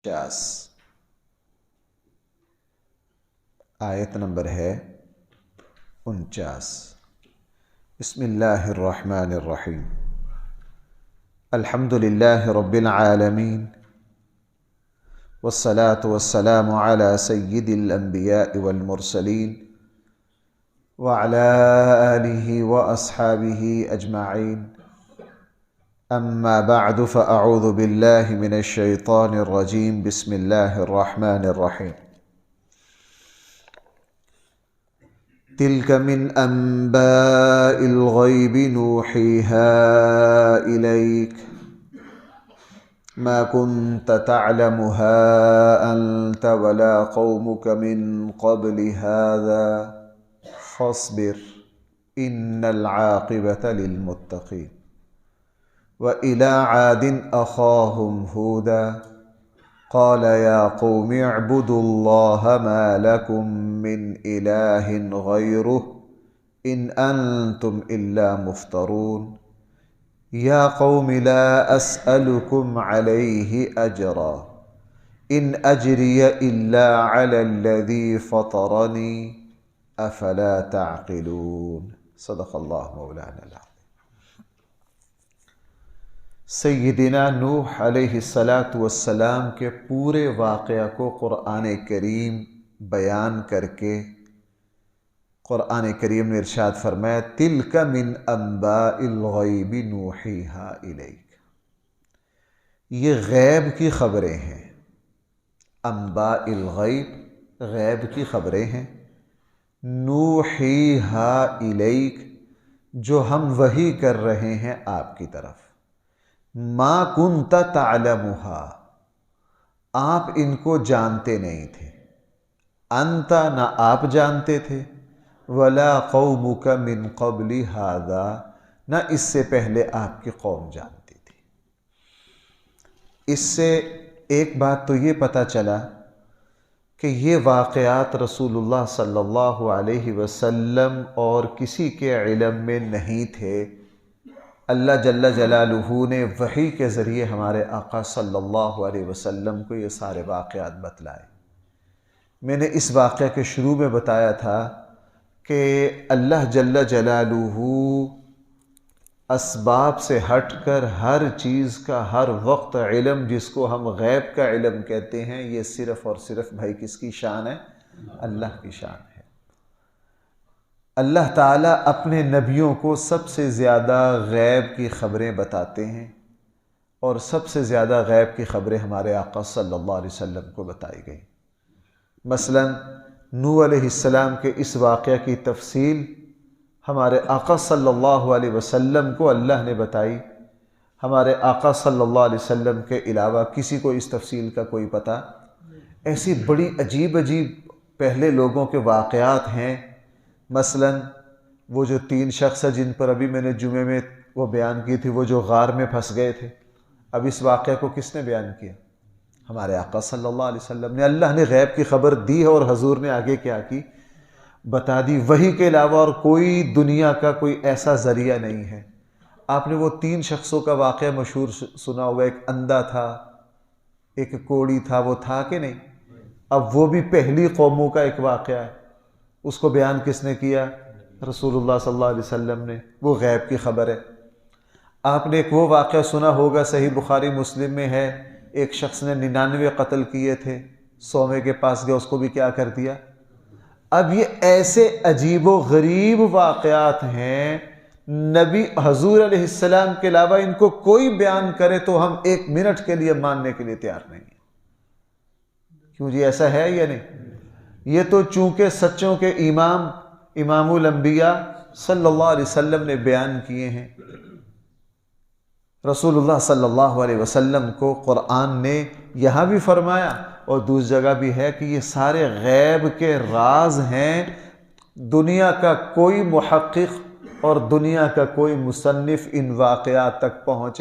50 آیت نمبر ہے 49۔ بسم اللہ الرحمن الرحیم۔ الحمد للہ رب العالمین والصلاة والسلام علی سید الانبیاء والمرسلین وعلی آلہ واصحابہ اجمعین، اما بعد فاعوذ باللہ من الشیطان الرجیم۔ بسم اللہ الرحمن الرحیم۔ تلک من انباء الغیب نوحیها الیک ما كنت تعلمها انت ولا قومك من قبل هذا فاصبر ان العاقبة للمتقین۔ وإلى عاد أخاهم هودا قال يا قوم اعبدوا الله ما لكم من إله غيره إن أنتم إلا مفترون يا قوم لا أسألكم عليه أجرا إن أجري إلا على الذي فطرني أفلا تعقلون۔ صدق اللہ مولانا العظیم۔ سیدنا نوح علیہ السلام کے پورے واقعہ کو قرآن کریم بیان کر کے قرآن کریم نے ارشاد فرمایا تلک من انباء الغیب نوحیہا الیک، یہ غیب کی خبریں ہیں۔ انباء الغیب غیب کی خبریں ہیں، نوحیہا الیک جو ہم وحی کر رہے ہیں آپ کی طرف۔ ما کنت تعلمها، آپ ان کو جانتے نہیں تھے، انت نہ آپ جانتے تھے، ولا قومک من قبل هذا نہ اس سے پہلے آپ کی قوم جانتی تھی۔ اس سے ایک بات تو یہ پتہ چلا کہ یہ واقعات رسول اللہ صلی اللہ علیہ وسلم اور کسی کے علم میں نہیں تھے، اللہ جل جلالہ نے وحی کے ذریعے ہمارے آقا صلی اللہ علیہ وسلم کو یہ سارے واقعات بتلائے۔ میں نے اس واقعہ کے شروع میں بتایا تھا کہ اللہ جل جلالہ اسباب سے ہٹ کر ہر چیز کا ہر وقت علم، جس کو ہم غیب کا علم کہتے ہیں، یہ صرف اور صرف بھائی کس کی شان ہے؟ اللہ کی شان ہے۔ اللہ تعالیٰ اپنے نبیوں کو سب سے زیادہ غیب کی خبریں بتاتے ہیں، اور سب سے زیادہ غیب کی خبریں ہمارے آقا صلی اللہ علیہ وسلم کو بتائی گئی۔ مثلا نوح علیہ السلام کے اس واقعہ کی تفصیل ہمارے آقا صلی اللہ علیہ وسلم کو اللہ نے بتائی۔ ہمارے آقا صلی اللہ علیہ وسلم کے علاوہ کسی کو اس تفصیل کا کوئی پتہ۔ ایسی بڑی عجیب عجیب پہلے لوگوں کے واقعات ہیں۔ مثلا وہ جو 3 شخص ہیں جن پر ابھی میں نے جمعے میں وہ بیان کی تھی، وہ جو غار میں پھنس گئے تھے، اب اس واقعہ کو کس نے بیان کیا؟ ہمارے آقا صلی اللہ علیہ وسلم نے۔ اللہ نے غیب کی خبر دی ہے، اور حضور نے آگے کیا کی؟ بتا دی۔ وحی کے علاوہ اور کوئی دنیا کا کوئی ایسا ذریعہ نہیں ہے۔ آپ نے وہ 3 شخصوں کا واقعہ مشہور سنا ہوگا، ایک اندھا تھا، ایک کوڑی تھا، وہ تھا کہ نہیں؟ اب وہ بھی پہلی قوموں کا ایک واقعہ ہے، اس کو بیان کس نے کیا؟ رسول اللہ صلی اللہ علیہ وسلم نے۔ وہ غیب کی خبر ہے۔ آپ نے ایک وہ واقعہ سنا ہوگا، صحیح بخاری مسلم میں ہے، ایک شخص نے 99 قتل کیے تھے، 100ویں کے پاس گیا، اس کو بھی کیا کر دیا؟ اب یہ ایسے عجیب و غریب واقعات ہیں، نبی حضور علیہ السلام کے علاوہ ان کو کوئی بیان کرے تو ہم 1 منٹ کے لیے ماننے کے لیے تیار نہیں ہیں۔ کیوں جی، ایسا ہے یا نہیں؟ یہ تو چونکہ سچوں کے امام الانبیاء صلی اللہ علیہ وسلم نے بیان کیے ہیں۔ رسول اللہ صلی اللہ علیہ وسلم کو قرآن نے یہاں بھی فرمایا اور دوسری جگہ بھی ہے کہ یہ سارے غیب کے راز ہیں، دنیا کا کوئی محقق اور دنیا کا کوئی مصنف ان واقعات تک پہنچ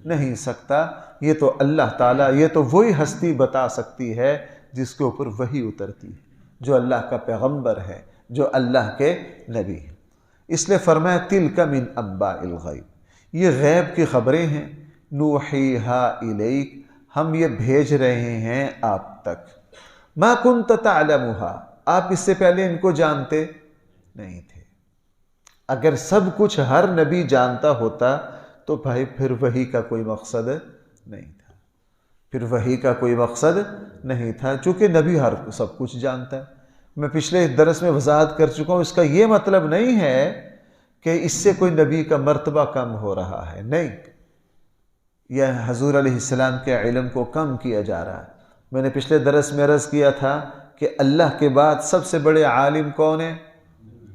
نہیں سکتا۔ یہ تو اللہ تعالیٰ، یہ تو وہی ہستی بتا سکتی ہے جس کے اوپر وحی اترتی ہے، جو اللہ کا پیغمبر ہے، جو اللہ کے نبی ہیں۔ اس لیے فرمایا تلک من انباء الغیب، یہ غیب کی خبریں ہیں، نوحیہا الیک، ہم یہ بھیج رہے ہیں آپ تک۔ ما کنت تعلمها، آپ اس سے پہلے ان کو جانتے نہیں تھے۔ اگر سب کچھ ہر نبی جانتا ہوتا تو بھائی پھر وحی کا کوئی مقصد نہیں تھا، پھر وحی کا کوئی مقصد نہیں تھا، چونکہ نبی ہر سب کچھ جانتا ہے۔ میں پچھلے درس میں وضاحت کر چکا ہوں، اس کا یہ مطلب نہیں ہے کہ اس سے کوئی نبی کا مرتبہ کم ہو رہا ہے، نہیں، یہ حضور علیہ السلام کے علم کو کم کیا جا رہا ہے۔ میں نے پچھلے درس میں عرض کیا تھا کہ اللہ کے بعد سب سے بڑے عالم کون ہیں؟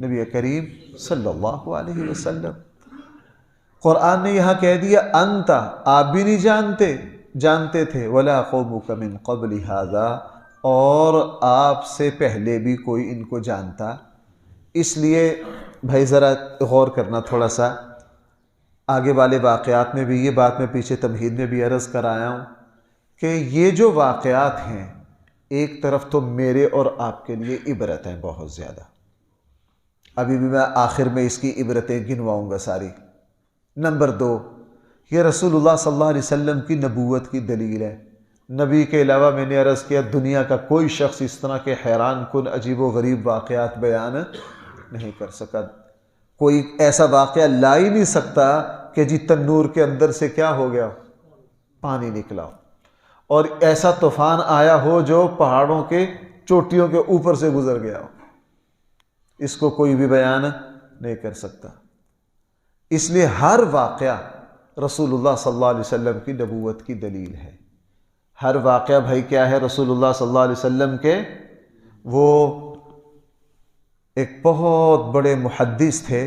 نبی کریم صلی اللہ علیہ وسلم۔ قرآن نے یہاں کہہ دیا انت، آپ بھی نہیں جانتے تھے، ولا قومک من قبل ھذا، اور آپ سے پہلے بھی کوئی ان کو جانتا۔ اس لیے بھائی ذرا غور کرنا تھوڑا سا، آگے والے واقعات میں بھی، یہ بات میں پیچھے تمہید میں بھی عرض کر آیا ہوں کہ یہ جو واقعات ہیں ایک طرف تو میرے اور آپ کے لیے عبرت ہیں بہت زیادہ، ابھی بھی میں آخر میں اس کی عبرتیں گنواؤں گا ساری۔ نمبر 2، یہ رسول اللہ صلی اللہ علیہ وسلم کی نبوت کی دلیل ہے۔ نبی کے علاوہ میں نے عرض کیا دنیا کا کوئی شخص اس طرح کے حیران کن عجیب و غریب واقعات بیان نہیں کر سکا۔ کوئی ایسا واقعہ لا ہی نہیں سکتا کہ جی تنور کے اندر سے کیا ہو گیا، پانی نکلا ہو، اور ایسا طوفان آیا ہو جو پہاڑوں کے چوٹیوں کے اوپر سے گزر گیا ہو، اس کو کوئی بھی بیان نہیں کر سکتا۔ اس لیے ہر واقعہ رسول اللہ صلی اللہ علیہ وسلم کی نبوت کی دلیل ہے۔ ہر واقعہ بھائی کیا ہے؟ رسول اللہ صلی اللہ علیہ وسلم کے، وہ ایک بہت بڑے محدث تھے،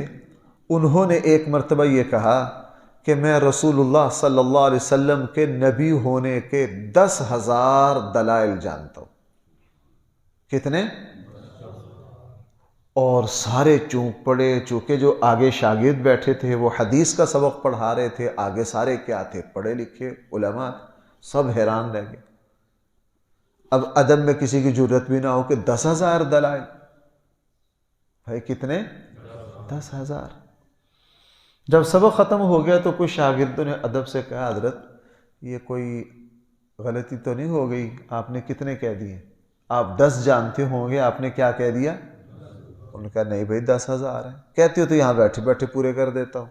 انہوں نے ایک مرتبہ یہ کہا کہ میں رسول اللہ صلی اللہ علیہ وسلم کے نبی ہونے کے 10,000 دلائل جانتا ہوں۔ کتنے؟ اور سارے چونک پڑے، چونکہ جو آگے شاگرد بیٹھے تھے وہ حدیث کا سبق پڑھا رہے تھے، آگے سارے کیا تھے؟ پڑھے لکھے علماء، سب حیران رہ گئے۔ اب ادب میں کسی کی جرت بھی نہ ہو کہ 10,000 دلائل، بھائی کتنے؟ 10,000۔ جب سبق ختم ہو گیا تو کچھ شاگردوں نے ادب سے کہا حضرت یہ کوئی غلطی تو نہیں ہو گئی، آپ نے کتنے کہہ دیے؟ آپ 10 جانتے ہوں گے، آپ نے کیا کہہ دیا؟ انہوں نے کہا نہیں بھائی 10,000 ہیں، کہتے ہو تو یہاں بیٹھے بیٹھے پورے کر دیتا ہوں۔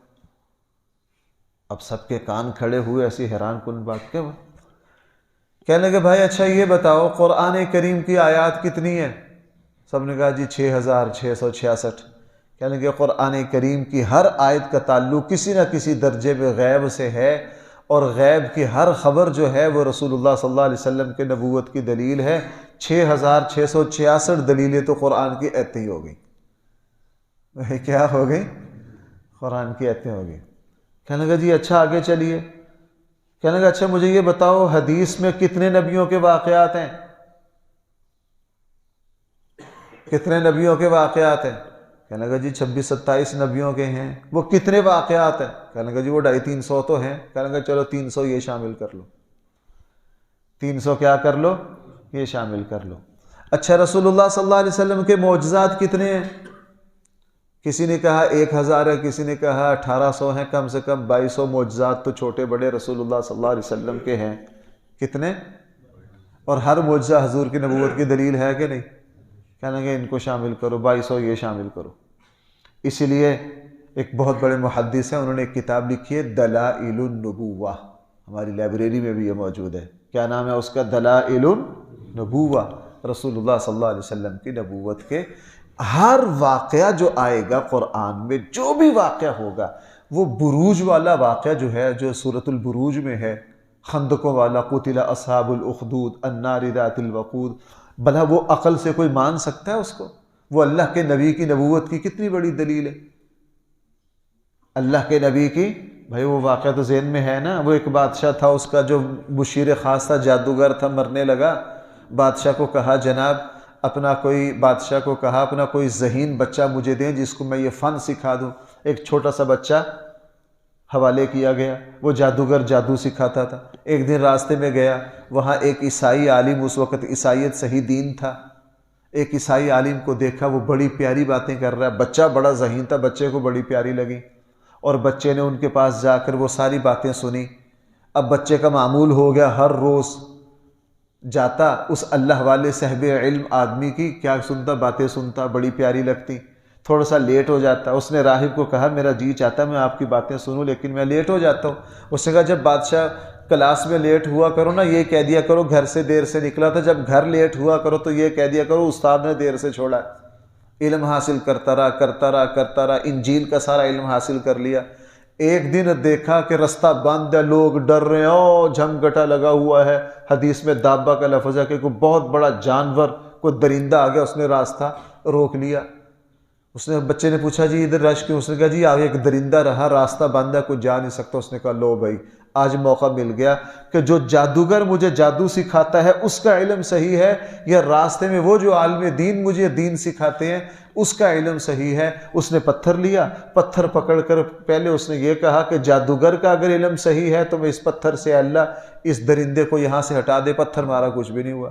اب سب کے کان کھڑے ہوئے، ایسی حیران کن بات کیا؟ کہنے لگے بھائی اچھا یہ بتاؤ قرآن کریم کی آیات کتنی ہیں؟ سب نے کہا جی 6,666۔ کہنے لگے قرآن کریم کی ہر آیت کا تعلق کسی نہ کسی درجے میں غیب سے ہے، اور غیب کی ہر خبر جو ہے وہ رسول اللہ صلی اللہ علیہ وسلم کے نبوت کی دلیل ہے۔ 6,666 دلیلیں تو قرآن کی آیتیں ہی ہو گئی۔ کیا ہو گئی؟ قرآن کی آیتیں ہو گئی۔ کہنے لگا جی اچھا آگے چلیے۔ کہنے لگا اچھا مجھے یہ بتاؤ حدیث میں کتنے نبیوں کے واقعات ہیں؟ کتنے نبیوں کے واقعات ہیں؟ کہنے لگا جی 26-27 نبیوں کے ہیں۔ وہ کتنے واقعات ہیں؟ کہنے لگا جی وہ 250-300 تو ہیں۔ کہنے لگا چلو 300 یہ شامل کر لو، 300 کیا کر لو؟ یہ شامل کر لو۔ اچھا رسول اللہ صلی اللہ علیہ وسلم کے معجزات کتنے ہیں؟ کسی نے کہا 1,000 ہے، کسی نے کہا 1,800 ہیں، کم سے کم 2,200 معجزات تو چھوٹے بڑے رسول اللہ صلی اللہ علیہ وسلم کے ہیں۔ کتنے؟ اور ہر معجزہ حضور کی نبوت کی دلیل ہے کہ نہیں؟ کہنے لگے ان کو شامل کرو، 2,200 یہ شامل کرو۔ اسی لیے ایک بہت بڑے محدث ہیں، انہوں نے ایک کتاب لکھی ہے دلائل النبوہ، ہماری لائبریری میں بھی یہ موجود ہے۔ کیا نام ہے اس کا؟ دلائل النبوہ، رسول اللہ صلی اللہ علیہ وسلم کی نبوت کے ہر واقعہ جو آئے گا قرآن میں، جو بھی واقعہ ہوگا، وہ بروج والا واقعہ جو ہے، جو سورۃ البروج میں ہے، خندقوں والا، قتل اصحاب الاخدود النار ذات الوقود، بھلا وہ عقل سے کوئی مان سکتا ہے اس کو؟ وہ اللہ کے نبی کی نبوت کی کتنی بڑی دلیل ہے۔ اللہ کے نبی کی، بھائی وہ واقعہ تو ذہن میں ہے نا، وہ ایک بادشاہ تھا، اس کا جو مشیر خاص تھا جادوگر تھا، مرنے لگا، بادشاہ کو کہا جناب بادشاہ کو کہا اپنا کوئی ذہین بچہ مجھے دیں جس کو میں یہ فن سکھا دوں۔ ایک چھوٹا سا بچہ حوالے کیا گیا، وہ جادوگر جادو سکھاتا تھا۔ ایک دن راستے میں گیا، وہاں ایک عیسائی عالم، اس وقت عیسائیت صحیح دین تھا، ایک عیسائی عالم کو دیکھا، وہ بڑی پیاری باتیں کر رہا ہے، بچہ بڑا ذہین تھا، بچے کو بڑی پیاری لگی، اور بچے نے ان کے پاس جا کر وہ ساری باتیں سنی۔ اب بچے کا معمول ہو گیا ہر روز جاتا اس اللہ والے صاحب علم آدمی کی، کیا سنتا، باتیں سنتا، بڑی پیاری لگتی، تھوڑا سا لیٹ ہو جاتا۔ اس نے راہب کو کہا میرا جی چاہتا ہے میں آپ کی باتیں سنوں لیکن میں لیٹ ہو جاتا ہوں۔ اس نے کہا جب بادشاہ کلاس میں لیٹ ہوا کرو نا یہ کہہ دیا کرو گھر سے دیر سے نکلا تھا، جب گھر لیٹ ہوا کرو تو یہ کہہ دیا کرو استاد نے دیر سے چھوڑا ہے۔ علم حاصل کرتا رہا، انجیل کا سارا علم حاصل کر لیا۔ ایک دن دیکھا کہ رستہ بند ہے، لوگ ڈر رہے ہیں، او جھمگٹا لگا ہوا ہے۔ حدیث میں دابہ کا لفظ ہے کہ کوئی بہت بڑا جانور، کوئی درندہ آ گیا، اس نے راستہ روک لیا۔ اس نے بچے نے پوچھا جی ادھر رش کیوں؟ اس نے کہا جی آگے ایک درندہ رہا، راستہ بند ہے، کوئی جا نہیں سکتا۔ اس نے کہا لو بھائی آج موقع مل گیا کہ جو جادوگر مجھے جادو سکھاتا ہے اس کا علم صحیح ہے، یا راستے میں وہ جو عالم دین مجھے دین سکھاتے ہیں اس کا علم صحیح ہے۔ اس نے پتھر لیا، پتھر پکڑ کر پہلے اس نے یہ کہا کہ جادوگر کا اگر علم صحیح ہے تو میں اس پتھر سے اللہ اس درندے کو یہاں سے ہٹا دے۔ پتھر مارا، کچھ بھی نہیں ہوا۔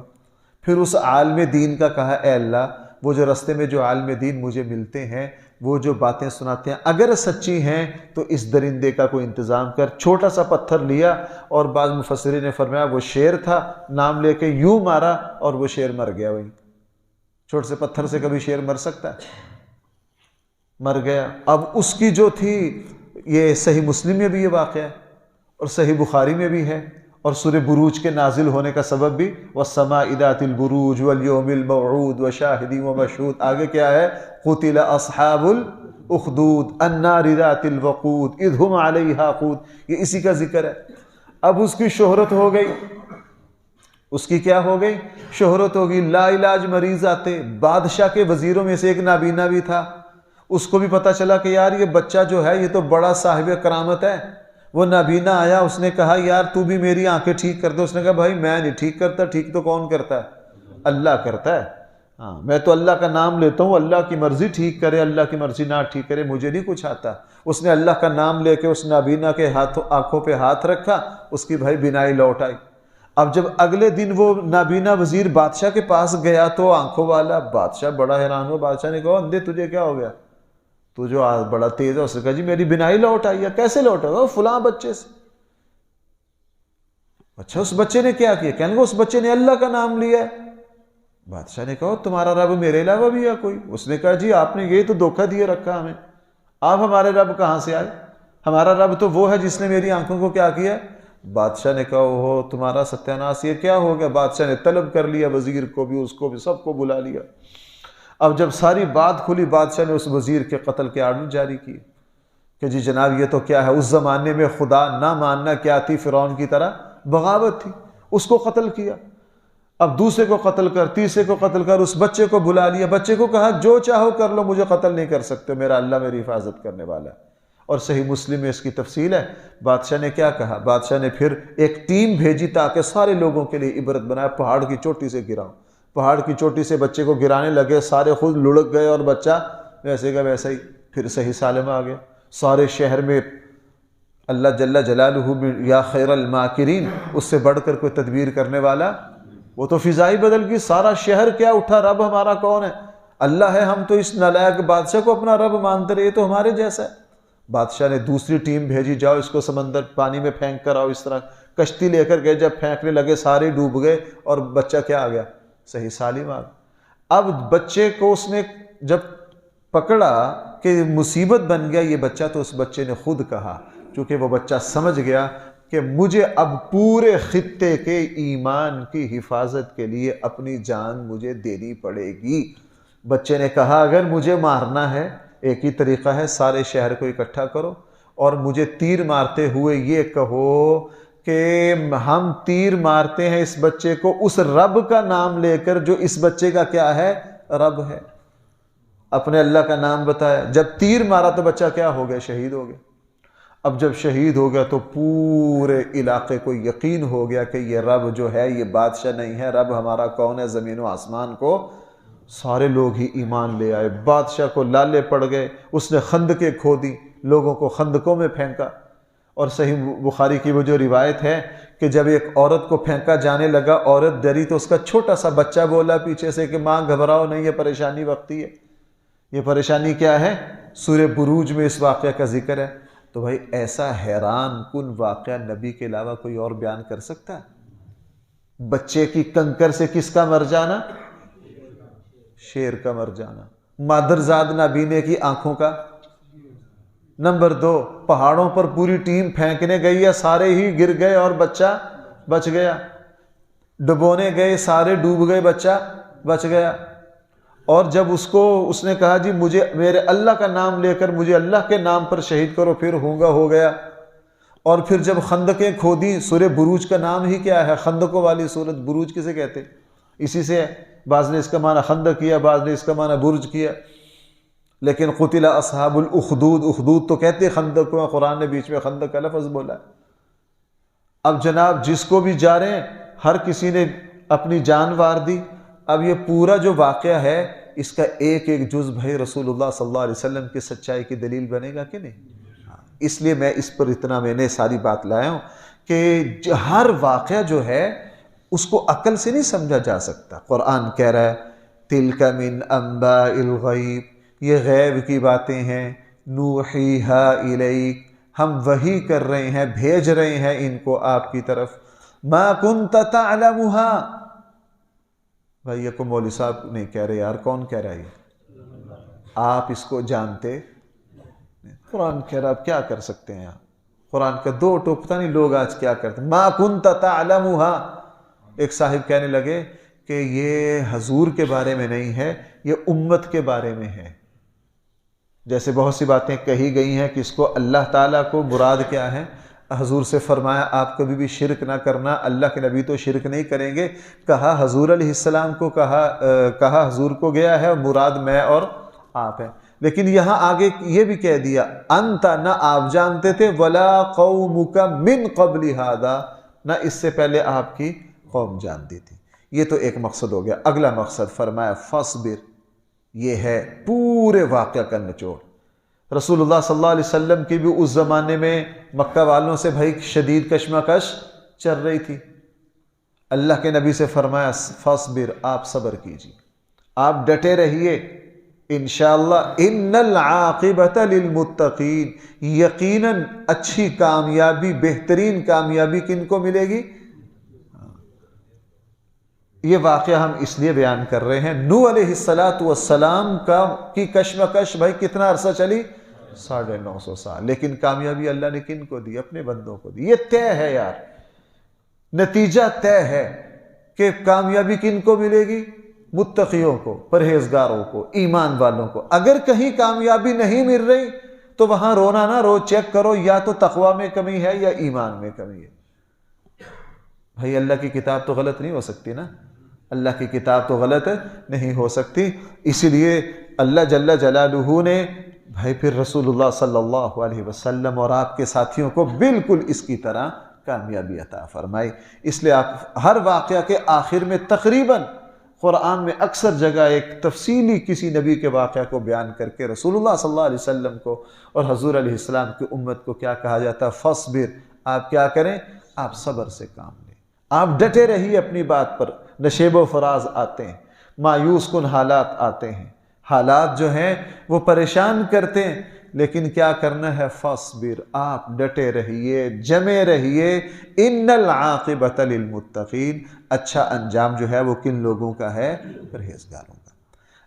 پھر اس عالم دین کا کہا اے اللہ وہ جو رستے میں جو عالم دین مجھے ملتے ہیں، وہ جو باتیں سناتے ہیں اگر سچی ہیں تو اس درندے کا کوئی انتظام کر۔ چھوٹا سا پتھر لیا اور بعض مفسرین نے فرمایا وہ شیر تھا، نام لے کے یوں مارا اور وہ شیر مر گیا۔ وہی چھوٹے سے پتھر سے کبھی شیر مر سکتا ہے؟ مر گیا۔ اب اس کی جو تھی، یہ صحیح مسلم میں بھی یہ واقعہ ہے اور صحیح بخاری میں بھی ہے، اور سورہ بروج کے نازل ہونے کا سبب بھی وَالسَّمَاءِ ذَاتِ الْبُرُوجِ وَالْيَوْمِ الْمَوْعُودِ وَشَاهِدٍ وَمَشْهُودٍ۔ آگے کیا ہے؟ قُتِلَ أَصْحَابُ الْأُخْدُودِ النَّارِ ذَاتِ الْوَقُودِ إِذْ هُمْ عَلَيْهَا قُودٌ۔ یہ اسی کا ذکر ہے۔ اب اس کی شہرت ہو گئی، اس کی کیا ہو گئی؟ شہرت ہو گئی۔ لا علاج مریض آتے، بادشاہ کے وزیروں میں سے ایک نابینا بھی تھا، اس کو بھی پتا چلا کہ یار یہ بچہ جو ہے یہ تو بڑا صاحب کرامت ہے۔ وہ نابینا آیا، اس نے کہا یار تو بھی میری آنکھیں ٹھیک کر دے۔ اس نے کہا بھائی میں نہیں ٹھیک کرتا، ٹھیک تو کون کرتا ہے؟ اللہ کرتا ہے۔ ہاں میں تو اللہ کا نام لیتا ہوں، اللہ کی مرضی ٹھیک کرے، اللہ کی مرضی نہ ٹھیک کرے، مجھے نہیں کچھ آتا۔ اس نے اللہ کا نام لے کے اس نابینا کے آنکھوں پہ ہاتھ رکھا، اس کی بھائی بینائی لوٹ آئی۔ اب جب اگلے دن وہ نابینا وزیر بادشاہ کے پاس گیا تو آنکھوں والا بادشاہ بڑا حیران ہوا۔ بادشاہ نے کہا اندھے تجھے کیا ہو گیا؟ تو جو بڑا تیز ہے، اس نے کہا جی میری بینائی لوٹ آئی ہے۔ کیسے لوٹ آئی؟ فلاں بچے سے۔ اچھا اس بچے نے کیا کیا؟ کہنے لگا اس بچے نے اللہ کا نام لیا ہے۔ بادشاہ نے کہا تمہارا رب میرے علاوہ بھی ہے کوئی؟ اس نے کہا جی آپ نے یہ تو دھوکہ دیے رکھا ہمیں، آپ ہمارے رب کہاں سے آئے؟ ہمارا رب تو وہ ہے جس نے میری آنکھوں کو کیا کیا؟ بادشاہ نے کہا اوہ تمہارا ستیاناش، یہ کیا ہو گیا؟ بادشاہ نے طلب کر لیا، وزیر کو بھی، اس کو بھی، سب کو بلا لیا۔ اب جب ساری بات کھلی، بادشاہ نے اس وزیر کے قتل کے آرڈر جاری کیے کہ جی جناب یہ تو کیا ہے، اس زمانے میں خدا نہ ماننا کیا تھی؟ فرعون کی طرح بغاوت تھی، اس کو قتل کیا۔ اب دوسرے کو قتل کر، تیسرے کو قتل کر، اس بچے کو بلا لیا، بچے کو کہا جو چاہو کر لو، مجھے قتل نہیں کر سکتے، میرا اللہ میری حفاظت کرنے والا ہے۔ اور صحیح مسلم میں اس کی تفصیل ہے۔ بادشاہ نے کیا کہا؟ بادشاہ نے پھر ایک ٹیم بھیجی تاکہ سارے لوگوں کے لیے عبرت بنائے، پہاڑ کی چوٹی سے گراؤ۔ پہاڑ کی چوٹی سے بچے کو گرانے لگے، سارے خود لڑک گئے اور بچہ ویسے کا ویسا ہی پھر صحیح سالم آ گیا۔ سارے شہر میں اللہ جل جلالہ یا خیر الماکرین، اس سے بڑھ کر کوئی تدبیر کرنے والا، وہ تو فضائی بدل گئی۔ سارا شہر کیا اٹھا، رب ہمارا کون ہے؟ اللہ ہے، ہم تو اس نالائق بادشاہ کو اپنا رب مانتے رہے، تو ہمارے جیسا ہے۔ بادشاہ نے دوسری ٹیم بھیجی، جاؤ اس کو سمندر پانی میں پھینک کر آؤ۔ اس طرح کشتی لے کر گئے، جب پھینکنے لگے سارے ڈوب گئے اور بچہ کیا آ گیا؟ صحیح سالم آ گیا۔ اب بچے کو اس نے جب پکڑا کہ مصیبت بن گیا یہ بچہ، تو اس بچے نے خود کہا، چونکہ وہ بچہ سمجھ گیا کہ مجھے اب پورے خطے کے ایمان کی حفاظت کے لیے اپنی جان مجھے دینی پڑے گی۔ بچے نے کہا اگر مجھے مارنا ہے ایک ہی طریقہ ہے، سارے شہر کو اکٹھا کرو اور مجھے تیر مارتے ہوئے یہ کہو کہ ہم تیر مارتے ہیں اس بچے کو اس رب کا نام لے کر جو اس بچے کا کیا ہے؟ رب ہے۔ اپنے اللہ کا نام بتایا، جب تیر مارا تو بچہ کیا ہو گیا؟ شہید ہو گیا۔ اب جب شہید ہو گیا تو پورے علاقے کو یقین ہو گیا کہ یہ رب جو ہے یہ بادشاہ نہیں ہے، رب ہمارا کون ہے؟ زمین و آسمان کو۔ سارے لوگ ہی ایمان لے آئے، بادشاہ کو لالے پڑ گئے، اس نے خندقیں کھودی، لوگوں کو خندقوں میں پھینکا۔ اور صحیح بخاری کی وہ جو روایت ہے کہ جب ایک عورت کو پھینکا جانے لگا، عورت ڈری تو اس کا چھوٹا سا بچہ بولا پیچھے سے کہ ماں گھبراؤ نہیں، یہ پریشانی وقتی ہے۔ یہ پریشانی کیا ہے؟ سورہ بروج میں اس واقعہ کا ذکر ہے۔ تو بھائی ایسا حیران کن واقعہ نبی کے علاوہ کوئی اور بیان کر سکتا ہے؟ بچے کی کنکر سے کس کا مر جانا؟ شیر کا مر جانا۔ مادرزاد نابینے کی آنکھوں کا۔ نمبر 2، پہاڑوں پر پوری ٹیم پھینکنے گئی ہے، سارے ہی گر گئے اور بچہ بچ گیا۔ ڈبونے گئے، سارے ڈوب گئے، بچہ بچ گیا۔ اور جب اس نے کہا جی مجھے میرے اللہ کا نام لے کر مجھے اللہ کے نام پر شہید کرو، پھر ہونگا ہو گیا۔ اور پھر جب خندقیں کھودی، سورہ بروج کا نام ہی کیا ہے؟ خندقوں والی سورت بروج کسے کہتے؟ اسی سے ہے۔ بعض نے اس کا معنی خندق کیا، بعض نے اس کا معنی برج کیا، لیکن قتل اصحاب الاخدود، اخدود تو کہتے خندق کو، قرآن نے بیچ میں خندق کا لفظ بولا۔ اب جناب جس کو بھی جا رہے ہیں، ہر کسی نے اپنی جان وار دی۔ اب یہ پورا جو واقعہ ہے، اس کا ایک ایک جز بھائی رسول اللہ صلی اللہ علیہ وسلم کی سچائی کی دلیل بنے گا کہ نہیں؟ اس لیے میں اس پر اتنا میں نے ساری بات لایا ہوں کہ ہر واقعہ جو ہے اس کو عقل سے نہیں سمجھا جا سکتا۔ قرآن کہہ رہا ہے تِلْکَ مِنْ أَنْبَاءِ الْغَیْبِ، یہ غیب کی باتیں ہیں، نُوحِیہَا إِلَیْکَ، ہم وحی کر رہے ہیں، بھیج رہے ہیں ان کو آپ کی طرف۔ مَا كُنْتَ تَعْلَمُهَا، بھائی یہ کو مولوی صاحب نہیں کہہ رہے یار، کون کہہ رہا ہے یہ؟ آپ اس کو جانتے؟ قرآن کہہ رہا، اب کیا کر سکتے ہیں آپ؟ قرآن کا دو ٹوکتا نہیں لوگ آج کیا کرتے ہیں۔ مَا كُنْتَ تَعْلَمُهَا، ایک صاحب کہنے لگے کہ یہ حضور کے بارے میں نہیں ہے، یہ امت کے بارے میں ہے۔ جیسے بہت سی باتیں کہی گئی ہیں کہ اس کو اللہ تعالیٰ کو مراد کیا ہے؟ حضور سے فرمایا آپ کبھی بھی شرک نہ کرنا، اللہ کے نبی تو شرک نہیں کریں گے۔ کہا حضور علیہ السلام کو، کہا حضور کو گیا ہے، مراد میں اور آپ ہیں۔ لیکن یہاں آگے یہ بھی کہہ دیا انت، نہ آپ جانتے تھے، ولا قومک من قبل ھذا، نہ اس سے پہلے آپ کی قوم جانتی تھی۔ یہ تو ایک مقصد ہو گیا۔ اگلا مقصد فرمایا فاصبر، یہ ہے پورے واقعہ کا نچوڑ۔ رسول اللہ صلی اللہ علیہ وسلم کی بھی اس زمانے میں مکہ والوں سے بھائی شدید کشمکش چل رہی تھی۔ اللہ کے نبی سے فرمایا فاصبر، آپ صبر کیجیے، آپ ڈٹے رہیے، انشاءاللہ ان العاقبۃ للمتقین، یقیناً اچھی کامیابی، بہترین کامیابی کن کو ملے گی؟ یہ واقعہ ہم اس لیے بیان کر رہے ہیں، نوح علیہ السلام کی کشمکش بھائی کتنا عرصہ چلی؟ 950 سال، لیکن کامیابی اللہ نے کن کو دی؟ اپنے بندوں کو دی۔ یہ طے ہے یار، نتیجہ طے ہے کہ کامیابی کن کو ملے گی؟ متقیوں کو، پرہیزگاروں کو، ایمان والوں کو۔ اگر کہیں کامیابی نہیں مل رہی تو وہاں رونا نہ رو، چیک کرو یا تو تقوی میں کمی ہے یا ایمان میں کمی ہے۔ بھائی اللہ کی کتاب تو غلط نہیں ہو سکتی نا، اللہ کی کتاب تو غلط نہیں ہو سکتی۔ اسی لیے اللہ جل جلالہ نے بھائی پھر رسول اللہ صلی اللہ علیہ وسلم اور آپ کے ساتھیوں کو بالکل اس کی طرح کامیابی عطا فرمائی۔ اس لیے آپ ہر واقعہ کے آخر میں تقریباً قرآن میں اکثر جگہ ایک تفصیلی کسی نبی کے واقعہ کو بیان کر کے رسول اللہ صلی اللہ علیہ وسلم کو اور حضور علیہ السلام کی امت کو کیا کہا جاتا ہے؟ فاصبر، آپ کیا کریں؟ آپ صبر سے کام لیں، آپ ڈٹے رہیے اپنی بات پر۔ نشیب و فراز آتے ہیں، مایوس کن حالات آتے ہیں، حالات جو ہیں وہ پریشان کرتے ہیں، لیکن کیا کرنا ہے؟ فاصبر، آپ ڈٹے رہیے، جمے رہیے۔ ان العاقبۃ للمتقین، اچھا انجام جو ہے وہ کن لوگوں کا ہے؟ پرہیزگاروں کا۔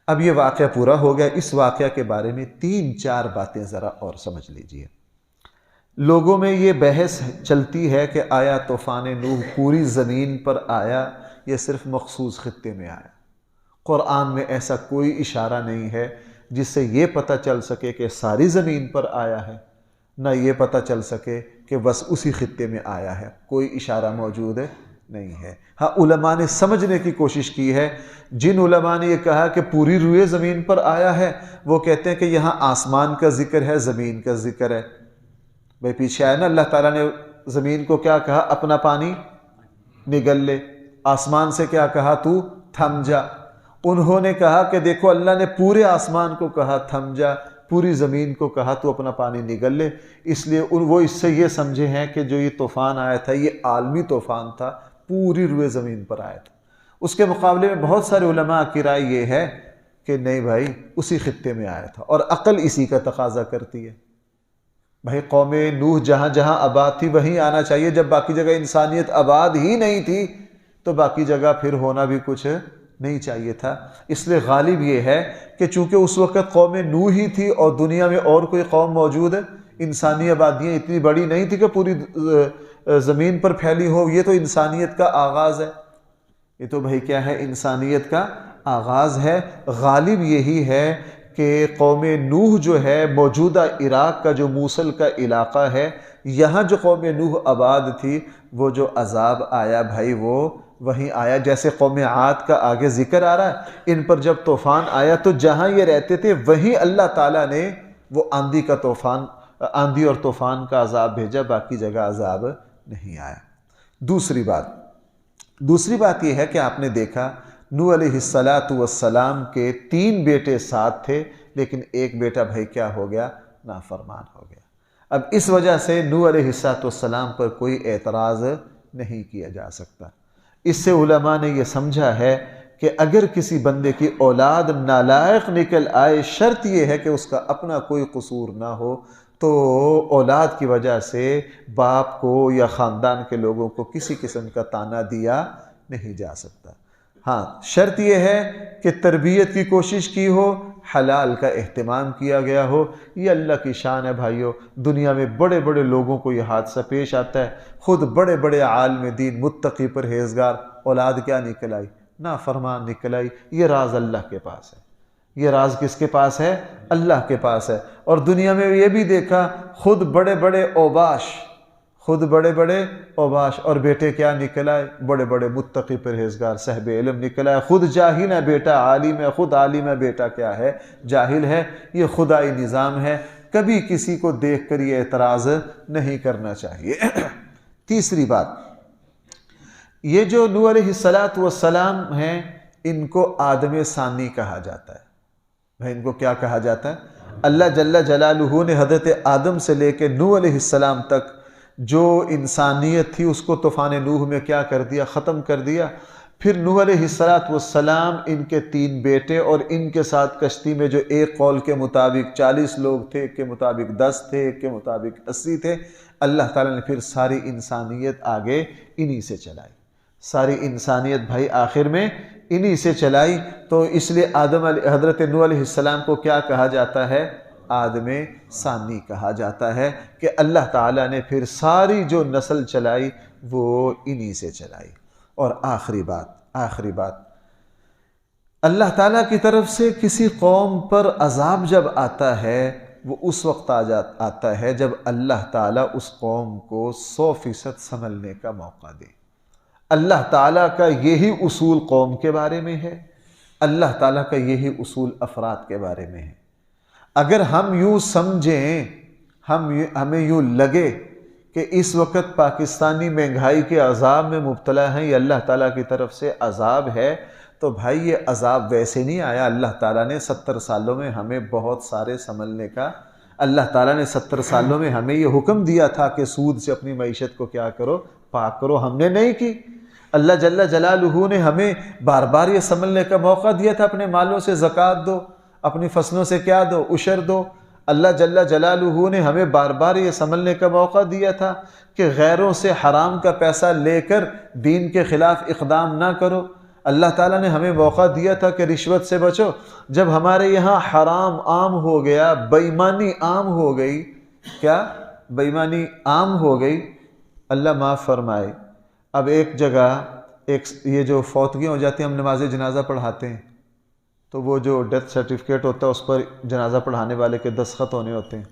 اب یہ واقعہ پورا ہو گیا، اس واقعہ کے بارے میں 3-4 باتیں ذرا اور سمجھ لیجئے۔ لوگوں میں یہ بحث چلتی ہے کہ آیا طوفان نوح پوری زمین پر آیا یہ صرف مخصوص خطے میں آیا؟ قرآن میں ایسا کوئی اشارہ نہیں ہے جس سے یہ پتہ چل سکے کہ ساری زمین پر آیا ہے، نہ یہ پتہ چل سکے کہ بس اسی خطے میں آیا ہے، کوئی اشارہ موجود نہیں ہے۔ ہاں علماء نے سمجھنے کی کوشش کی ہے۔ جن علماء نے یہ کہا کہ پوری روئے زمین پر آیا ہے، وہ کہتے ہیں کہ یہاں آسمان کا ذکر ہے، زمین کا ذکر ہے۔ بھائی پیچھے آیا نا اللہ تعالیٰ نے زمین کو کیا کہا؟ اپنا پانی نگل لے۔ آسمان سے کیا کہا؟ تو تھم جا۔ انہوں نے کہا کہ دیکھو اللہ نے پورے آسمان کو کہا تھم جا، پوری زمین کو کہا تو اپنا پانی نگل لے۔ اس لیے وہ اس سے یہ سمجھے ہیں کہ جو یہ طوفان آیا تھا یہ عالمی طوفان تھا، پوری روئے زمین پر آیا تھا۔ اس کے مقابلے میں بہت سارے علماء کی رائے یہ ہے کہ نہیں بھائی، اسی خطے میں آیا تھا، اور عقل اسی کا تقاضا کرتی ہے۔ بھائی قوم نوح جہاں جہاں آباد تھی وہیں آنا چاہیے، جب باقی جگہ انسانیت آباد ہی نہیں تھی تو باقی جگہ پھر ہونا بھی کچھ نہیں چاہیے تھا۔ اس لیے غالب یہ ہے کہ چونکہ اس وقت قوم نوح ہی تھی اور دنیا میں اور کوئی قوم موجود ہے، انسانی آبادیاں اتنی بڑی نہیں تھی کہ پوری زمین پر پھیلی ہو، یہ تو انسانیت کا آغاز ہے، یہ تو بھائی کیا ہے، انسانیت کا آغاز ہے۔ غالب یہی ہے کہ قوم نوح جو ہے موجودہ عراق کا جو موصل کا علاقہ ہے، یہاں جو قوم نوح آباد تھی وہ جو عذاب آیا بھائی وہ وہیں آیا۔ جیسے قوم عاد کا آگے ذکر آ رہا ہے، ان پر جب طوفان آیا تو جہاں یہ رہتے تھے وہیں اللہ تعالیٰ نے وہ آندھی اور طوفان کا عذاب بھیجا، باقی جگہ عذاب نہیں آیا۔ دوسری بات یہ ہے کہ آپ نے دیکھا نوح علیہ السلام کے 3 بیٹے ساتھ تھے، لیکن ایک بیٹا بھائی کیا ہو گیا؟ نافرمان ہو گیا۔ اب اس وجہ سے نوح علیہ السلام پر کوئی اعتراض نہیں کیا جا سکتا۔ اس سے علماء نے یہ سمجھا ہے کہ اگر کسی بندے کی اولاد نالائق نکل آئے، شرط یہ ہے کہ اس کا اپنا کوئی قصور نہ ہو، تو اولاد کی وجہ سے باپ کو یا خاندان کے لوگوں کو کسی قسم کا طعنہ دیا نہیں جا سکتا۔ ہاں، شرط یہ ہے کہ تربیت کی کوشش کی ہو، حلال کا اہتمام کیا گیا ہو۔ یہ اللہ کی شان ہے بھائیو، دنیا میں بڑے بڑے لوگوں کو یہ حادثہ پیش آتا ہے، خود بڑے بڑے عالم دین، متقی، پرہیزگار، اولاد کیا نکل آئی؟ نافرمان نکل آئی۔ یہ راز اللہ کے پاس ہے۔ یہ راز کس کے پاس ہے؟ اللہ کے پاس ہے۔ اور دنیا میں یہ بھی دیکھا، خود بڑے بڑے اوباش اور بیٹے کیا نکل آئے؟ بڑے بڑے متقی، پرہیزگار، صاحب علم نکل آئے۔ خود جاہل ہے بیٹا عالم ہے، خود عالم ہے بیٹا کیا ہے؟ جاہل ہے۔ یہ خدائی نظام ہے، کبھی کسی کو دیکھ کر یہ اعتراض نہیں کرنا چاہیے۔ تیسری بات، یہ جو نوح علیہ السلام ہیں، ان کو آدم ثانی کہا جاتا ہے۔ بھائی ان کو کیا کہا جاتا ہے؟ اللہ جل جلالہ نے حضرت آدم سے لے کے نوح علیہ السلام تک جو انسانیت تھی اس کو طوفان نوح میں کیا کر دیا؟ ختم کر دیا۔ پھر نوح علیہ السلام، ان کے 3 بیٹے اور ان کے ساتھ کشتی میں جو ایک قول کے مطابق 40 لوگ تھے، ایک کے مطابق 10 تھے، ایک کے مطابق 80 تھے، اللہ تعالیٰ نے پھر ساری انسانیت آگے انہی سے چلائی۔ ساری انسانیت بھائی آخر میں انہی سے چلائی۔ تو اس لیے حضرت نوح علیہ السلام کو کیا کہا جاتا ہے؟ آدم ثانی کہا جاتا ہے، کہ اللہ تعالیٰ نے پھر ساری جو نسل چلائی وہ انہی سے چلائی۔ اور آخری بات، اللہ تعالیٰ کی طرف سے کسی قوم پر عذاب جب آتا ہے وہ اس وقت آتا ہے جب اللہ تعالیٰ اس قوم کو 100% سنبھلنے کا موقع دے۔ اللہ تعالیٰ کا یہی اصول قوم کے بارے میں ہے، اللہ تعالیٰ کا یہی اصول افراد کے بارے میں ہے۔ اگر ہم یوں سمجھیں، ہمیں یوں لگے کہ اس وقت پاکستانی مہنگائی کے عذاب میں مبتلا ہیں، یہ اللہ تعالیٰ کی طرف سے عذاب ہے، تو بھائی یہ عذاب ویسے نہیں آیا۔ اللہ تعالیٰ نے 70 سالوں میں ہمیں بہت سارے سنبھلنے کا، اللہ تعالیٰ نے 70 سالوں میں ہمیں یہ حکم دیا تھا کہ سود سے اپنی معیشت کو کیا کرو؟ پاک کرو۔ ہم نے نہیں کی۔ اللہ جل جلالہ نے ہمیں بار بار یہ سنبھلنے کا موقع دیا تھا، اپنے مالوں سے زکوٰۃ دو، اپنی فصلوں سے کیا دو؟ عشر دو۔ اللہ جل جلالہ نے ہمیں بار بار یہ سنبھلنے کا موقع دیا تھا کہ غیروں سے حرام کا پیسہ لے کر دین کے خلاف اقدام نہ کرو۔ اللہ تعالیٰ نے ہمیں موقع دیا تھا کہ رشوت سے بچو۔ جب ہمارے یہاں حرام عام ہو گیا، بے ایمانی عام ہو گئی، کیا؟ بے ایمانی عام ہو گئی، اللہ معاف فرمائے۔ اب ایک جگہ یہ جو فوتگیاں ہو جاتی ہیں، ہم نماز جنازہ پڑھاتے ہیں، تو وہ جو ڈیتھ سرٹیفکیٹ ہوتا ہے اس پر جنازہ پڑھانے والے کے دستخط ہونے ہوتے ہیں۔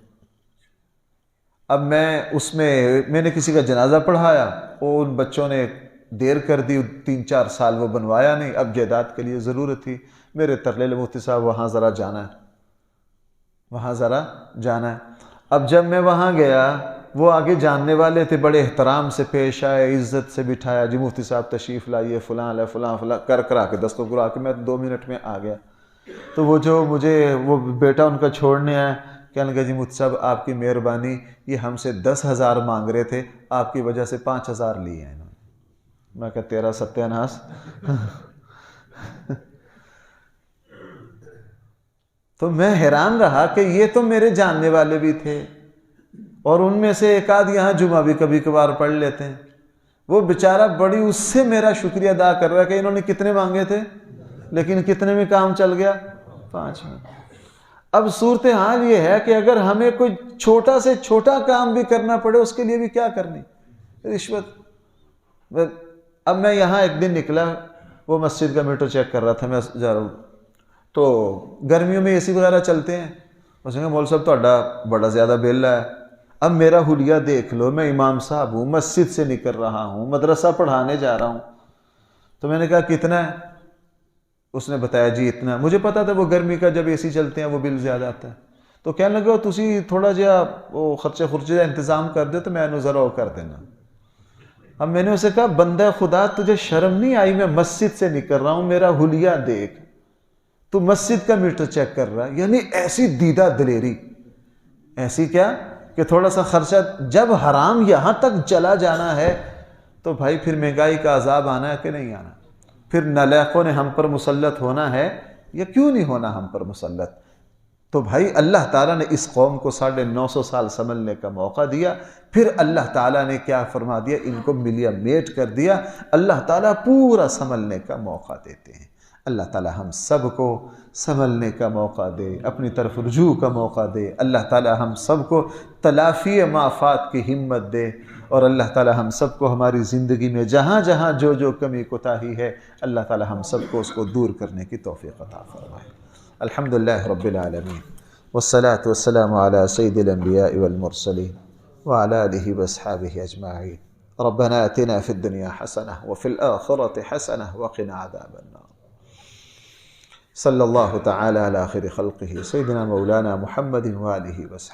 اب میں نے کسی کا جنازہ پڑھایا، اور ان بچوں نے دیر کر دی، 3-4 سال وہ بنوایا نہیں۔ اب جائیداد کے لیے ضرورت تھی، میرے ترلیل مفتی صاحب وہاں ذرا جانا ہے۔ اب جب میں وہاں گیا، وہ آگے جاننے والے تھے، بڑے احترام سے پیش آئے، عزت سے بٹھایا، جی مفتی صاحب تشریف لائیے، فلاں کرا کے دستخط کرا کے میں 2 منٹ میں آ گیا۔ تو وہ بیٹا ان کا چھوڑنے آیا، کہنے لگا جی مفتی صاحب آپ کی مہربانی، یہ ہم سے 10,000 مانگ رہے تھے، آپ کی وجہ سے 5,000 لیے ہیں انہوں نے۔ میں کہا تیرا ستیہ ناس۔ تو میں حیران رہا کہ یہ تو میرے جاننے والے بھی تھے، اور ان میں سے ایک آدھ یہاں جمعہ بھی کبھی کبھار پڑھ لیتے ہیں، وہ بیچارہ بڑی اس سے میرا شکریہ ادا کر رہا ہے کہ انہوں نے کتنے مانگے تھے لیکن کتنے میں کام چل گیا، 5 میں۔ اب صورتحال یہ ہے کہ اگر ہمیں کوئی چھوٹا سے چھوٹا کام بھی کرنا پڑے اس کے لیے بھی کیا کرنی، رشوت۔ اب میں یہاں ایک دن نکلا، وہ مسجد کا میٹر چیک کر رہا تھا، میں جا رہا ہوں تو گرمیوں میں اے سی وغیرہ چلتے ہیں، اس نے کہا مول صاحب تہاڈا بڑا زیادہ بل ہے۔ اب میرا حلیہ دیکھ لو، میں امام صاحب ہوں، مسجد سے نکل رہا ہوں، مدرسہ پڑھانے جا رہا ہوں۔ تو میں نے کہا کتنا ہے؟ اس نے بتایا جی اتنا۔ مجھے پتا تھا وہ گرمی کا جب اے سی چلتے ہیں وہ بل زیادہ آتا ہے، تو کہنے لگا تسی تھوڑا جہا وہ خرچے کا انتظام کر دے تو میں نے ذرا وہ کر دینا۔ اب میں نے اسے کہا بندہ خدا تجھے شرم نہیں آئی؟ میں مسجد سے نکل رہا ہوں، میرا حلیہ دیکھ، تو مسجد کا میٹر چیک کر رہا ہے۔ یعنی ایسی دیدہ دلیری، ایسی کیا کہ تھوڑا سا خرچہ، جب حرام یہاں تک چلا جانا ہے تو بھائی پھر مہنگائی کا عذاب آنا ہے کہ نہیں آنا؟ پھر نالائقوں نے ہم پر مسلط ہونا ہے یا کیوں نہیں ہونا ہم پر مسلط؟ تو بھائی اللہ تعالیٰ نے اس قوم کو 950 سال سنبھلنے کا موقع دیا، پھر اللہ تعالیٰ نے کیا فرما دیا، ان کو ملیا میٹ کر دیا۔ اللہ تعالیٰ پورا سنبھلنے کا موقع دیتے ہیں۔ اللہ تعالیٰ ہم سب کو سنبھلنے کا موقع دے، اپنی طرف رجوع کا موقع دے۔ اللہ تعالیٰ ہم سب کو تلافی معافات کی ہمت دے، اور اللہ تعالیٰ ہم سب کو ہماری زندگی میں جہاں جہاں جو کمی کوتاہی ہے، اللہ تعالیٰ ہم سب کو اس کو دور کرنے کی توفیق عطا فرمائے۔ الحمدللہ رب العالمین، والصلاة والسلام على سید الانبیاء والمرسلین وعلى آلہ واصحابہ اجمعین۔ ربنا آتنا فی الدنیا حسنہ وفی الآخرۃ حسنہ وقنا عذاب النار۔ صلی اللہ تعالی علی خیر خلقہ سیدنا مولانا محمد وآلہ وصحبہ۔